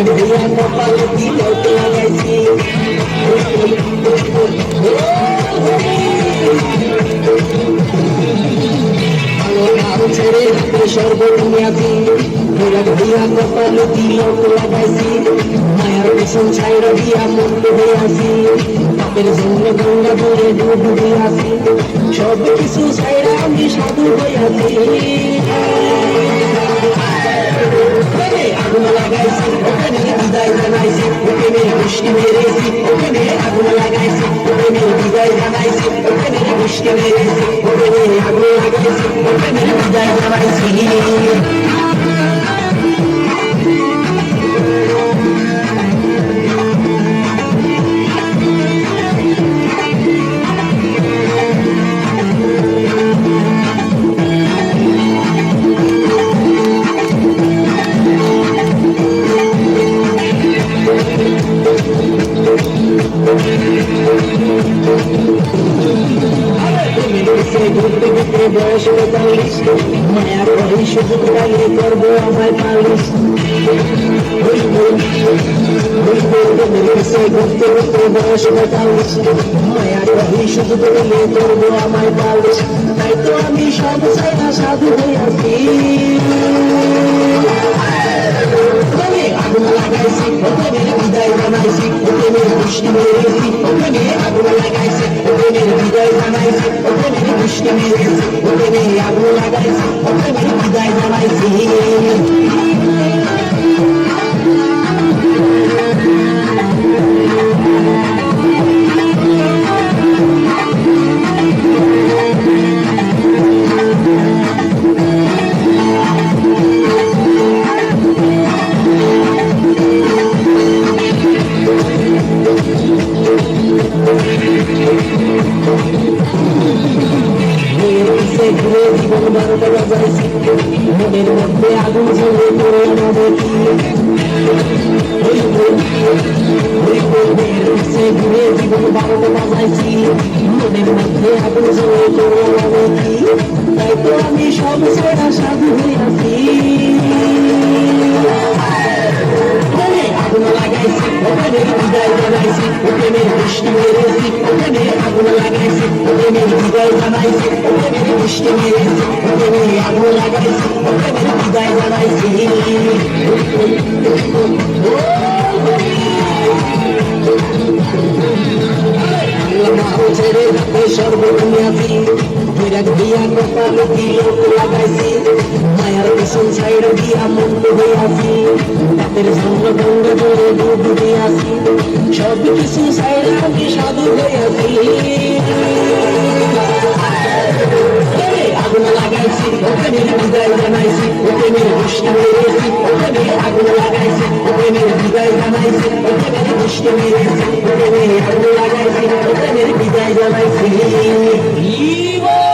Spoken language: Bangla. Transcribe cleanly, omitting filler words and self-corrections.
ভাইয়া কপালে তিলক লাগাইছি ছেড়ে সর্বনিয়াতি ভাইয়া কপালে তিলক লাগাইছি মায়ার পিছন ছাইড়া দিয়া মন্দ হয়ে আসি বাপের জন্য গঙ্গা ধরে ডুবে আসি সব কিছু ছাইড়া আমি সাধু হয়ে আছি আগুন লাগাইছি ওখানে বিদায় জানাইছি ওখানে বৃষ্টি মেরেছি ওখানে আগুন লাগাইছি ওখানে বিদায় জানাইছি ওখানে বৃষ্টি মেরেছি ওখানে আগুন লাগাইছি ওখানে বিদায় জানাইছি ঘুরতে ঘুরতে বয়স ৪৫ মায়া করি সুযোগ পাইলে করবো আমার পালিশ ঘুরতে ঘুরতে বয়স ৪৫ মায়া করি সুযোগ পাইলে করবো আমার পালিশ তাই তো আমি সব চাইনা সাধু হয়ে আছি আগুন লাগাইছি ওখানে বিদায় জানাইছি ওখানে বৃষ্টি মেরেছি ওখানে আগুন লাগাইছি ওখানে বিদায় জানাইছি ওখানে বৃষ্টি মেরেছি ওখানে আগুন লাগাইছি ওখানে বিদায় জানাইছি মনের মধ্যে আগুন জ্বলে পড়ে ঘুরে জীবন ১২টা বাজাইছি মনের মধ্যে আগুন জ্বলে পড়ে তাই তো আমি সব ছেড়া সাধু হয়ে আছি আগুন লাগাইছি ওখানে বিদায় জানাইছি ওখানে বৃষ্টি মেরেছি ওখানে আগুন লাগাইছি ওখানে বিদায় জানাইছি ওখানে বৃষ্টি মেরেছি ওখানে আগুন লাগাইছি ওখানে বিদায় জানাইছি ছেড়ে সর্বনিয়াতি ভাইয়া কপালে তিলক লাগাইছি মায়ার পিছন ছাইড়া দিয়া মন্দ হয়ে আসি বাপের জন্য গঙ্গা ধরে ডুবে আসি সব কিছু ছাইড়া আমি সাধু হয়ে আছি আগুন লাগাইছি ওখানে বিদায় জানাইছি ওখানে বৃষ্টি মেরেছি ওখানে আগুন লাগাইছি ওখানে বিদায় জানাইছি ওখানে বৃষ্টি মেরেছি ওখানে আগুন লাগাইছি ওখানে বিদায় জানাইছি